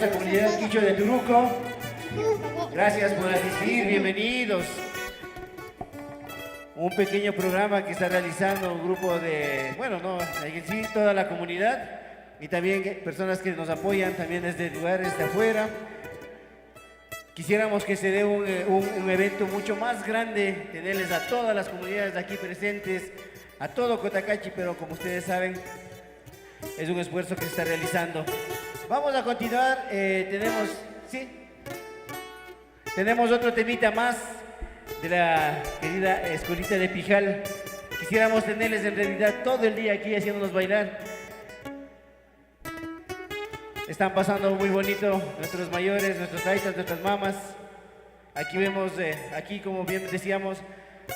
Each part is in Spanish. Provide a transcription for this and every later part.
hermosa comunidad quichua de Turuco. Gracias por asistir, bienvenidos. Un pequeño programa que está realizando un grupo de, bueno, no, en sí, toda la comunidad y también personas que nos apoyan también desde lugares de afuera. Quisiéramos que se dé un evento mucho más grande, tenerles a todas las comunidades aquí presentes, a todo Cotacachi, pero como ustedes saben, es un esfuerzo que se está realizando. Vamos a continuar, tenemos otro temita más de la querida Escuelita de Pijal. Quisiéramos tenerles en realidad todo el día aquí haciéndonos bailar. Están pasando muy bonito nuestros mayores, nuestros taitas, nuestras mamás. Aquí vemos, aquí como bien decíamos,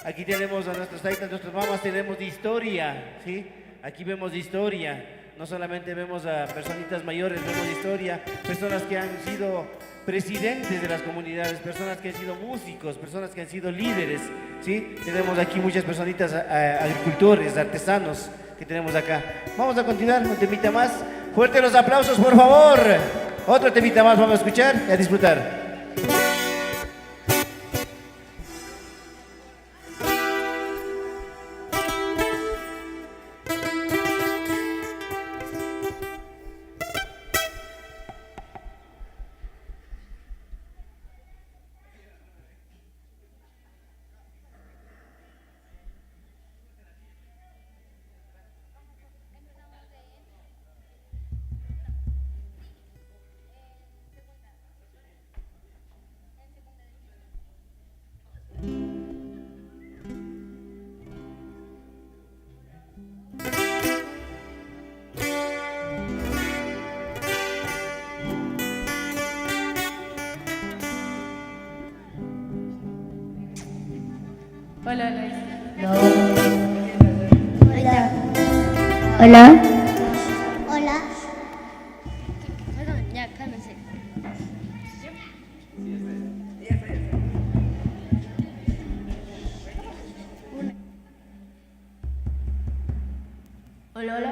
aquí tenemos a nuestros taitas, nuestras mamás, tenemos de historia, ¿sí? Aquí vemos de historia. No solamente vemos a personitas mayores, vemos de historia, personas que han sido presidentes de las comunidades, personas que han sido músicos, personas que han sido líderes, ¿sí? Tenemos aquí muchas personitas, agricultores, artesanos que tenemos acá. Vamos a continuar, un temita más. Fuerte los aplausos, por favor. Otro temita más vamos a escuchar y a disfrutar. Hola, hola. Hola. Hola. Hola. Perdón, ya, cálmense. Hola, hola.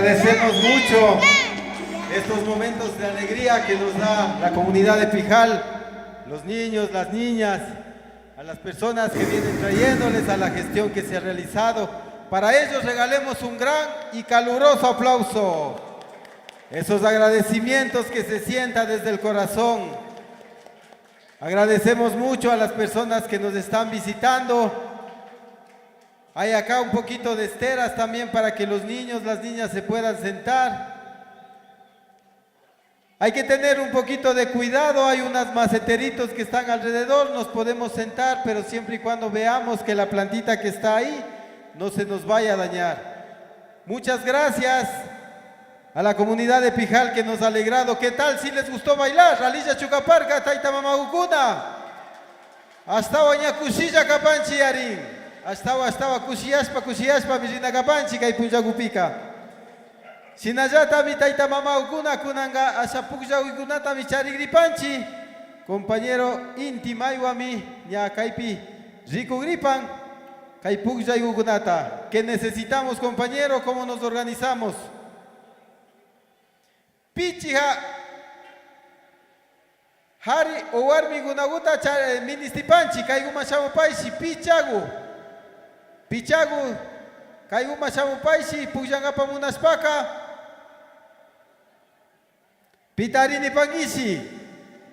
Agradecemos mucho estos momentos de alegría que nos da la comunidad de Pijal, los niños, las niñas, a las personas que vienen trayéndoles, a la gestión que se ha realizado. Para ellos regalemos un gran y caluroso aplauso. Esos agradecimientos que se sientan desde el corazón. Agradecemos mucho a las personas que nos están visitando. Hay acá un poquito de esteras también para que los niños, las niñas se puedan sentar. Hay que tener un poquito de cuidado, hay unos maceteritos que están alrededor, nos podemos sentar, pero siempre y cuando veamos que la plantita que está ahí no se nos vaya a dañar. Muchas gracias a la comunidad de Pijal que nos ha alegrado. ¿Qué tal si les gustó bailar? Alilla Chucaparca, Taita Mamagukuna. Hasta Oña Kusilla Kapanchi Yarin. Hasta Kushiyashpa, Mirina Kapanchi, Kaipunjagupika. Sinayata mi Taita Mamagukuna, Kunanga, Ashapukja Uikunata, mi Charigripanchi. Compañero Intimayuami, Nya Kaipi, Rico Gripan, Kaipukja Uikunata. ¿Qué necesitamos, compañero? ¿Cómo nos organizamos? Pichija Hari Owarmi Gunaguta Ministipanchi, Kaiguma Shamupaishi, Pichagu, Kaiguma Shamupaishi, Pujangapa Munaspaka, Pitarini Pangishi,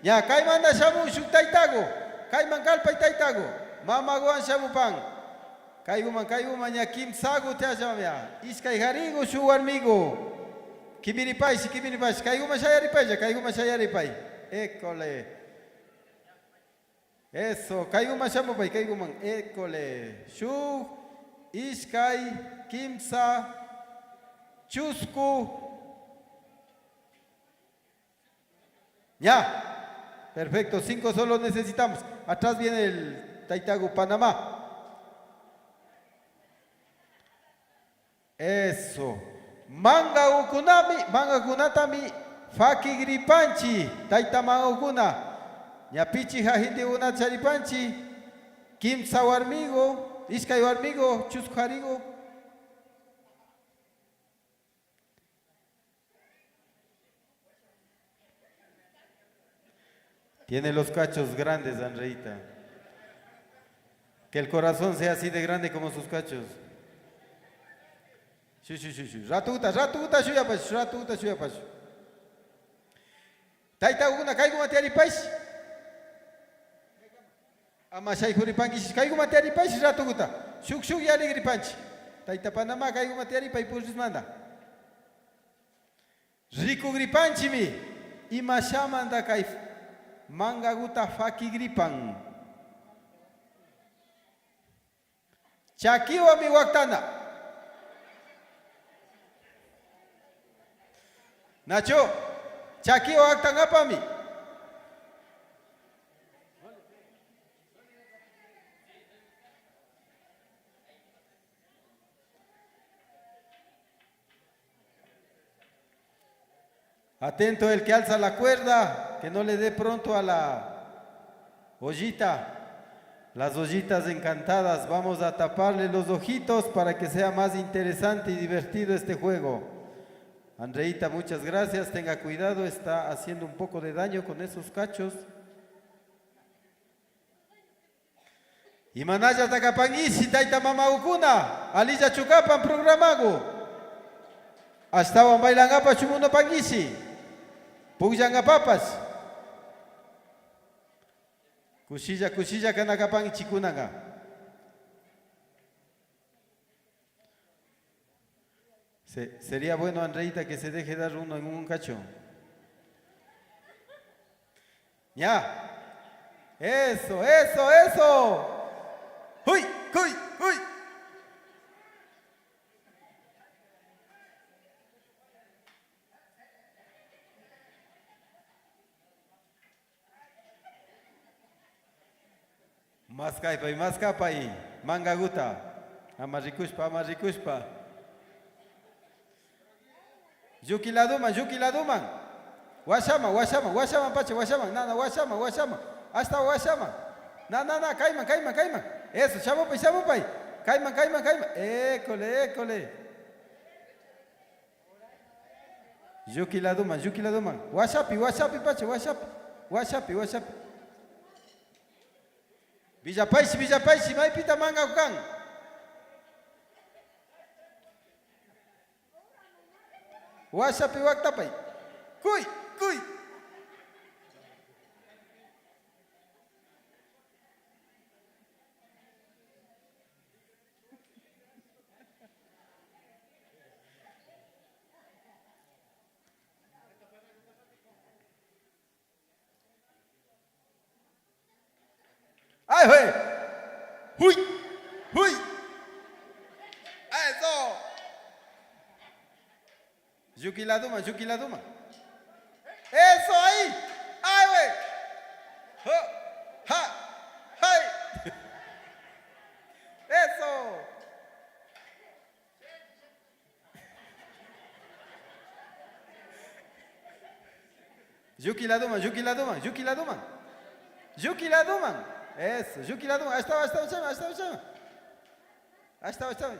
Ya Kaimanda Shamu Shuktaitago, Kaiman Kalpa Taitago, Mama Guan Shamupan, Kaiguma Yakim Sagu Teajamia, Iskai Harigo Shuarmigo. Kibiripai, Kaiguma Shayaripai. École. Eso, Kaiguma Shamupai, Kaiguman, école. Shu, Iskai, Kimsa, Chusku. Ya. Perfecto, 5 solo necesitamos. Atrás viene el Taitagu Panamá. Eso. Manga kunatami faki gripanchi taita manga kuna ñapichi hahindi una charipanchi kimsa warmigo iskay warmigo chusqarigo. Tiene los cachos grandes, Andreita. Que el corazón sea así de grande como sus cachos. Ratuta shuyapash. Taita una kaiguma tiaripaish. Amashay huripangish kaiguma tiaripaish ratuta. Shuk yali gripanchi. Taita Panamá kaiguma tiaripay purris manda. Riku gripanchi mi. Ima shamanda kaif. Manga guta faki gripan. Chakiwa mi waktana. Nacho, Chaki o Actangapami. Atento el que alza la cuerda, que no le dé pronto a la ollita. Las ollitas encantadas, vamos a taparle los ojitos para que sea más interesante y divertido este juego. Andreita, muchas gracias, tenga cuidado, está haciendo un poco de daño con esos cachos. Imanaya Takapangisi, Taita Mamaukuna, Alilla Chukapan programago. Hasta Bailangapa Chumuno Pangisi, Pujangapapas. Kushilla Kanakapan Chikunaga. Sería bueno, Andreita, que se deje dar uno en un cacho. Ya. Eso. ¡Uy! Más capa y manga guta. Amarrikushpa. Yuki la duman. Washama, pache, nana, washama. Hasta washama. Nana, caiman. Eso, chamupay. Caiman. École. Yuki la duman, yuki la duman. Washapi, washapi, pacha, washapi. Washapi, washapi. Villapaishi, maipita manga ukan. Washapi waktapai. Kuy. ¡Ay, güey! ¡Huy! ¡Eso! Yuki la duma. ¡Eso ahí! ¡Ay, güey! ¡Ay! ¡Eso! Yuki la duma. Eso, Yuki la duma. Ahí estaba, chama.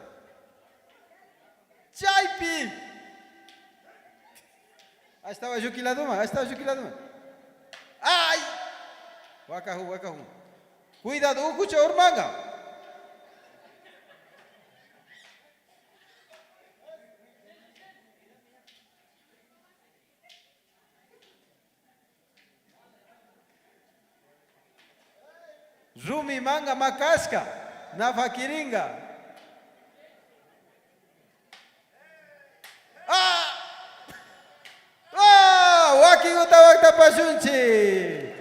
Chaipi. Ahí estaba Yuki la duma. ¡Ay! Wakahu. Cuidado, escucha, Ormanga. Rumi manga makashka, nafakiringa. Wakiguta wakta pashunchi.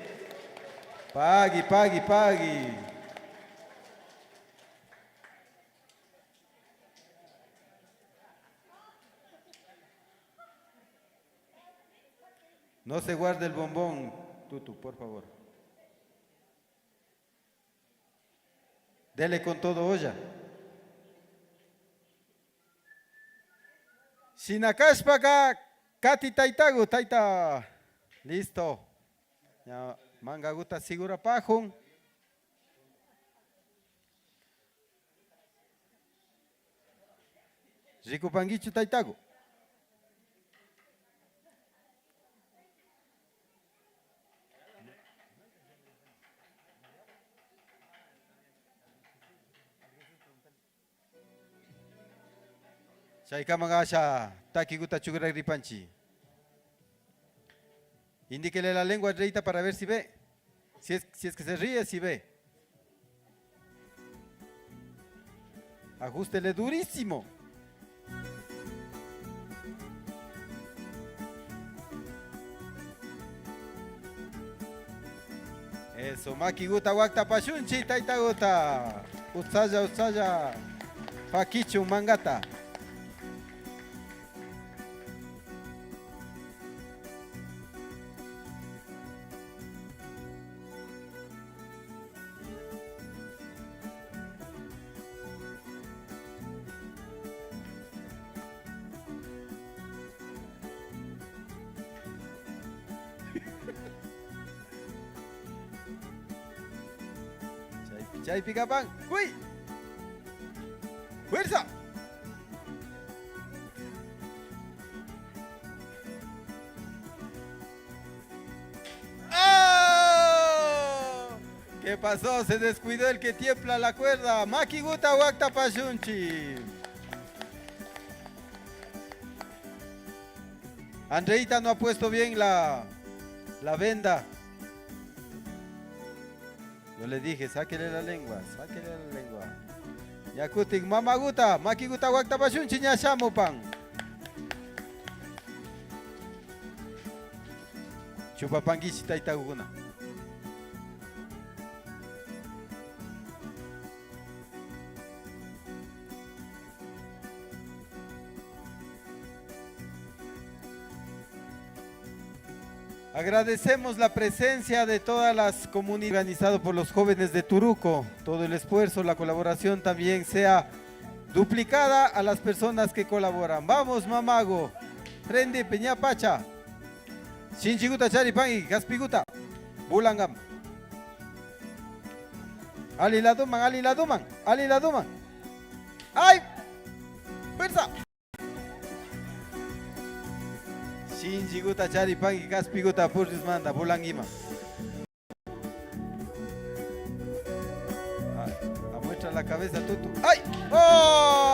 Pagi. No se guarde el bombón, Tutu, por favor. Dele con todo olla. Sinakashpaka kati taitagu, taita. Listo. Ya manga guta sigura pajun. Rico panguichu taitagu. Chaika mangasha takiguta chugura ripanchi. Indíquele la lengua reita para ver si ve. Si es que se ríe, si ve. Ajústele durísimo. Eso, makiguta wakta pashunchi taitaguta. Utsaya. Pakichu mangata. Chay picapan, ¡uy! ¡Fuerza! ¡Oh! ¿Qué pasó? Se descuidó el que tiembla la cuerda. Makiguta wakta pashunchi. Andreita no ha puesto bien la venda. Yo le dije, sáquele la lengua. Yakutik, mamaguta, makiguta wakta pashunchi ñashamu pan. Chupapangishi taitaguna. Agradecemos la presencia de todas las comunidades organizadas por los jóvenes de Turuco. Todo el esfuerzo, la colaboración también sea duplicada a las personas que colaboran. Vamos, mamago. Prende, peña pacha. Shinchiguta charipangi, gaspiguta. Bulangam. Ali la duman. ¡Ay! ¡Fuerza! Shinjiguta charipangi kaspiguta purris manda bulangima. Muestra la cabeza tutu. ¡Ay! ¡Oh!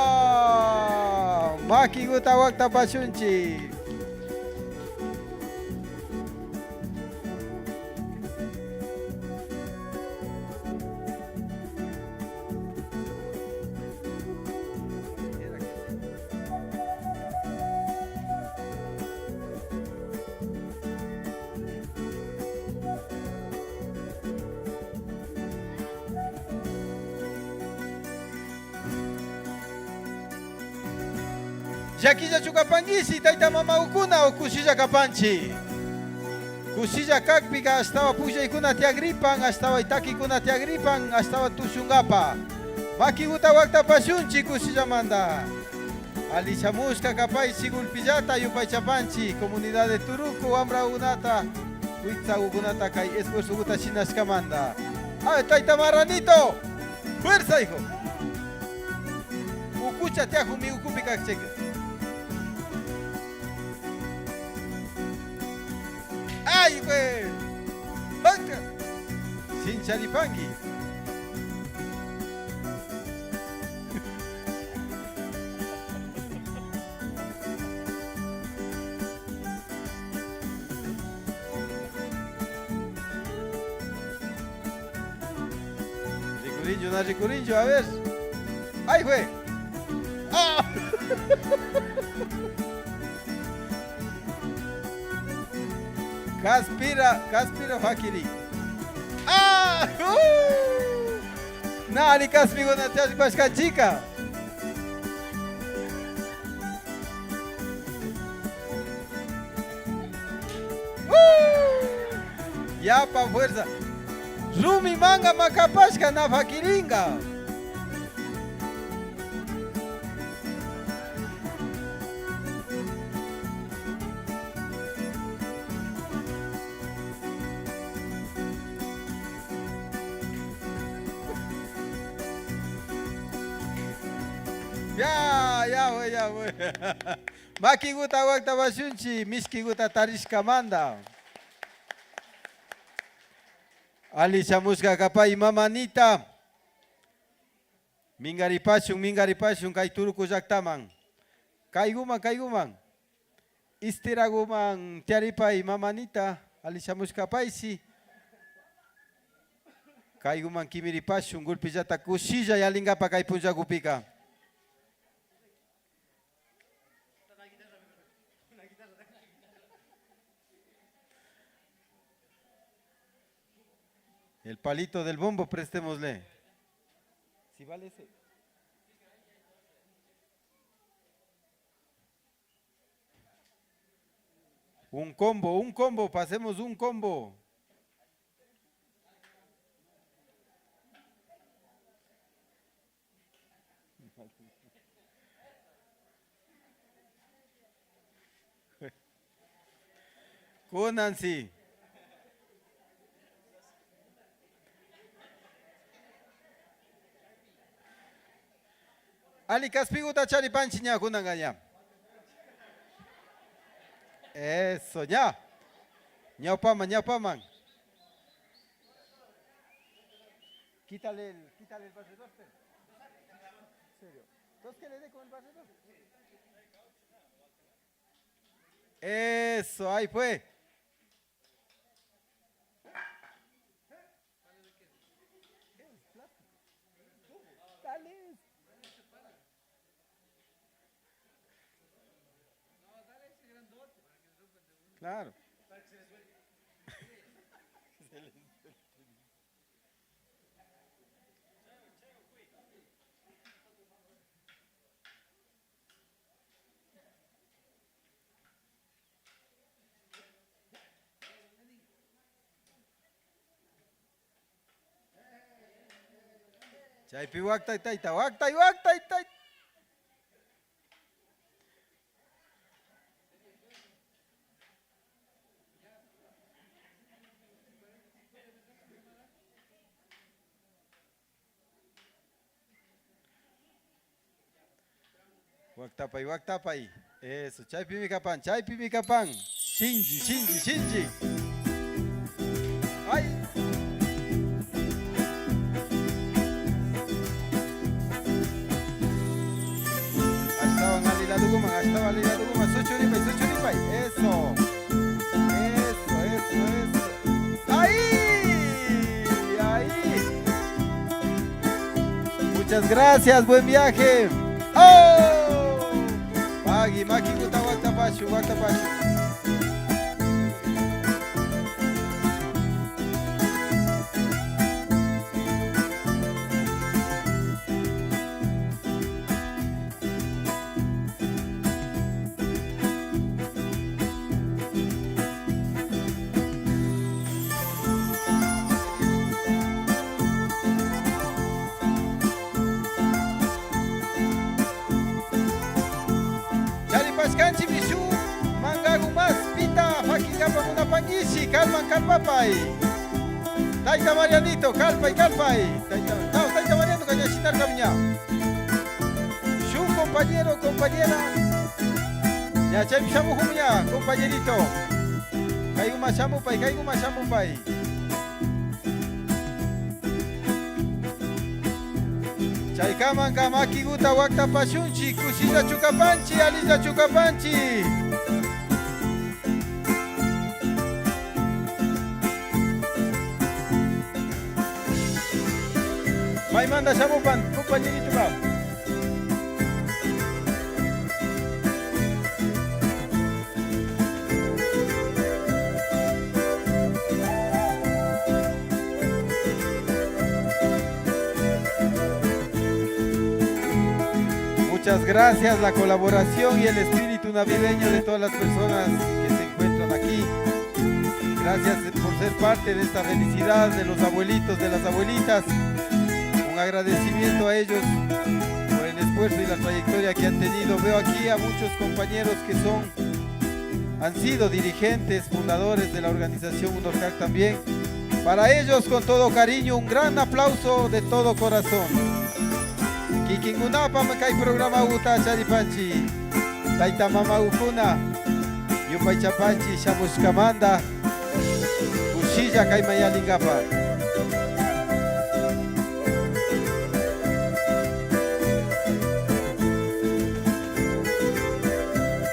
Makiguta wakta pashunchi. Yakilla chukapangisi, taita mama ukuna o kusilla kapanchi. Kusilla kakpiga estaba puya ikuna te agripan, estaba itaki kuna te agripan, estaba tushungapa. Maki guta wakta pashunchi kusilla manda. Alichamushka kapay sigulpillata yupay chapanchi, comunidad de Turuco, Ambra Unata, Huitza Ugunata kai esfuerzo guta chinashka manda. ¡Ay, taita marranito! ¡Fuerza, hijo! Ukucha te ajumi ukupika checa. ¡Ay, güey! ¡Banca! Sin charipangi. Ricurillo, no ricurillo, a ver. ¡Ay, güey! ¡Ah! Kaspira fakiri. ¡Ah! Nari kaspigo na tias bashka chica. Ya pa fuerza. Rumi manga makapashka na fakiringa. Ya, güey. Maki guta wakta bashunchi, miski guta tarishka manda. Ali chamushka kapay mamanita. Mingaripashun kay Turuco llaktaman. Kayguman. Istiraguman tiaripay mamanita. Ali chamushka paysi. Kayguman kimiripashun gulpillata kushilla yalingapa kay punllakupika. El palito del bombo, prestémosle. Si vale ese. Un combo, pasemos un combo. Con Nancy. Ali kaspiguta charipanchi ña kunanganya. Eso, ña. Ñaupaman. Quítale el barredor. ¿En serio? ¿Entonces qué le dé con el barredor? Eso, ahí fue. Dale. Claro. Chaypi wakta itaita. Waktapay. Eso, chaypi mi kapan. Shinji. Ay. Estaba Lila Duguma, Suchuripay. Eso. Ahí. Muchas gracias, buen viaje. ¡Oh! Maki guta Guactapashu. Kanchi Mishu, Mangagu Mas, Pita, Fakigapa Munapangishi, Kalpapay. Taita Marianito, Kalpay. Taita Mariano, Cañachitar Camiña. Shu, compañera. Ya Chem Shamu Humia, compañerito. Kaiguma Shamupay. Chaykaman kamaki guta Guactapashunchi, Kushilla Chukapanchi, Alilla Chukapanchi. Maimanda Shamupan, compañerito va. Muchas gracias, la colaboración y el espíritu navideño de todas las personas que se encuentran aquí. Gracias por ser parte de esta felicidad de los abuelitos, de las abuelitas. Un agradecimiento a ellos por el esfuerzo y la trayectoria que han tenido. Veo aquí a muchos compañeros que han sido dirigentes, fundadores de la organización UNORCAC también. Para ellos, con todo cariño, un gran aplauso de todo corazón. Kikingunapa makai programa uta charipanchi Taita mama ukuna Yupay chapanchi shamushkamanda Ushilla kai mayalingapa.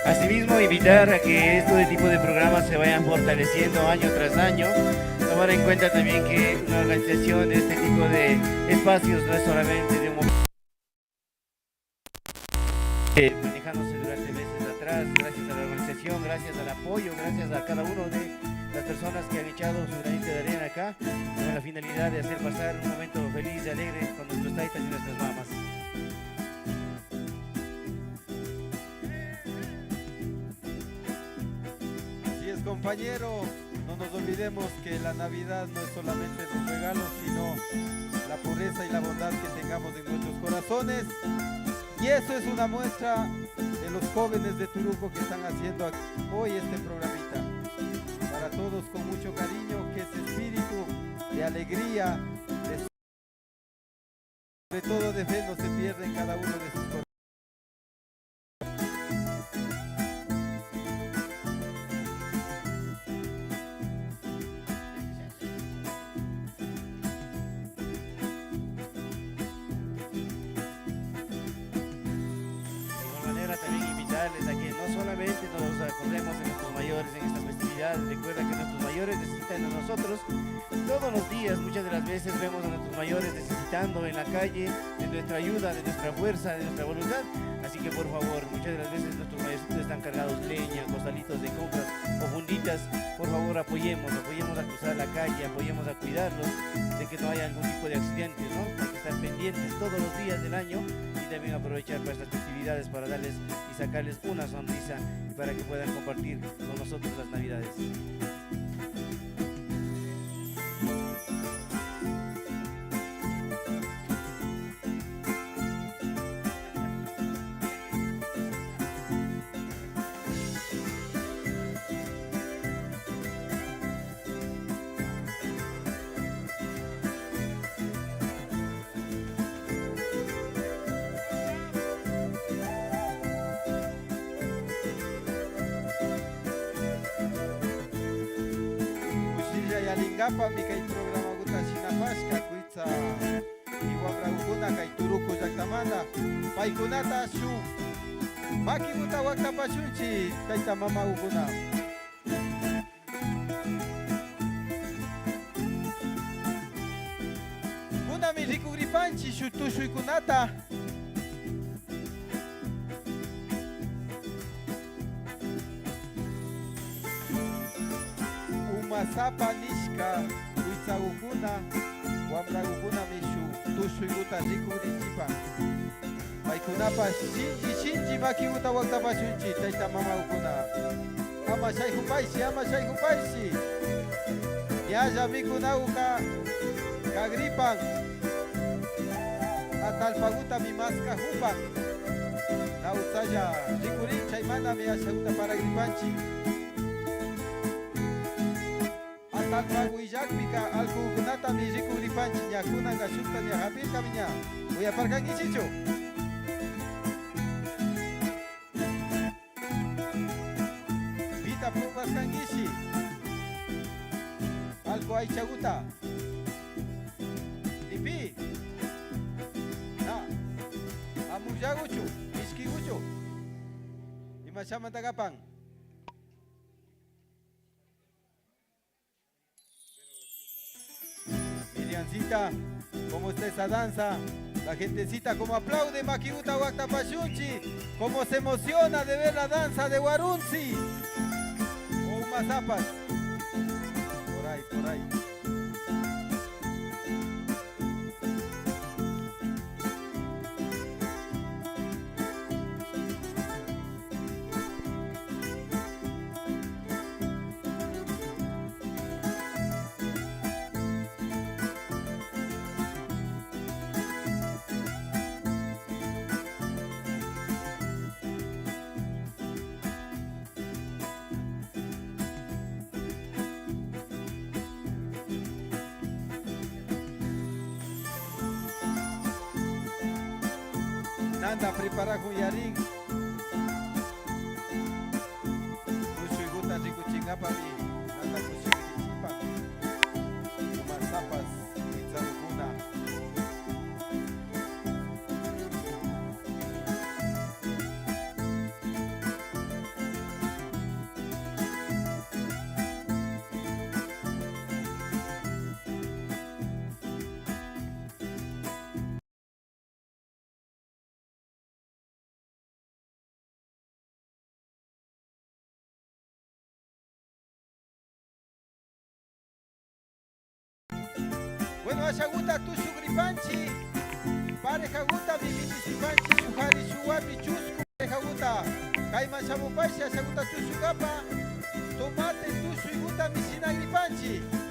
Asimismo, invitar a que este tipo de programas se vayan fortaleciendo año tras año. Tomar en cuenta también que una organización de este tipo de espacios no es solamente de un momento manejándose durante meses atrás, gracias a la organización, gracias al apoyo, gracias a cada uno de las personas que han echado su granito de arena acá, con la finalidad de hacer pasar un momento feliz y alegre con nuestros taitas y nuestras mamas. Así es, compañero, no nos olvidemos que la Navidad no es solamente los regalos, sino la pureza y la bondad que tengamos en nuestros corazones. Y eso es una muestra de los jóvenes de Turuco que están haciendo hoy este programita. Para todos con mucho cariño, que ese espíritu de alegría, sobre todo de fe, no se pierda en cada uno de sus corazones. A que no solamente nos acordemos de nuestros mayores en estas festividades. Recuerda que nuestros mayores necesitan de nosotros todos los días. Muchas de las veces vemos a nuestros mayores necesitando en la calle de nuestra ayuda, de nuestra fuerza, de nuestra voluntad. Así que por favor, muchas de las veces nuestros mayorcitos están cargados leña, costalitos de compras o funditas. Por favor, apoyemos a cruzar la calle, apoyemos a cuidarlos de que no haya algún tipo de accidentes, ¿no? Hay que estar pendientes todos los días del año y también aprovechar para estas festividades para darles y sacarles una sonrisa y para que puedan compartir con nosotros las Navidades. chingapa mi kay programa guta shinapashka kuitsa iwamraukuna kay turuku llaktamanta paykunata shuk maki guta waktapashunchi tayta mama ukuna. Kunami rikugripanchi shuk tushuykunata. Umasapa nishka kuitsagukuna wamragukuna mishu tushuyguta rikugrinchipa paykunapa shinji makiguta waktapashunchi tayta mamagukuna. Ama shayjupayshi ñalla mikunawka kagripan atalpaguta mimaska jupan nautalla rikurin chaymanta mi ashaguta paragripanchi atalpagu illakpika alkukunata mi rikugripanchi ñakunanga shukta ñajapirka miña uyaparkankichichu. Vita purpaskankishi algo aychaguta ipi na amullaguchu miskiguchu imashamantakapan. Miriancita, ¿cómo está esa danza? La gentecita como aplaude Makiguta Waktapashunchi, como se emociona de ver la danza de Warunzi o Umazapas. Por ahí, por ahí. Nanda prepara con yarin. Kushuyguta rikuchingapa mi nanda kushuyrichipa. Umazapas kuitsarukuna. Bueno, ashaguta tu shugripanchi, parejaguta mi mitisipanchi, shuhari shuwapi chusku parejaguta, kaima shamupashi ashaguta tu shugapa, tomate tu shuiguta mi sinagripanchi.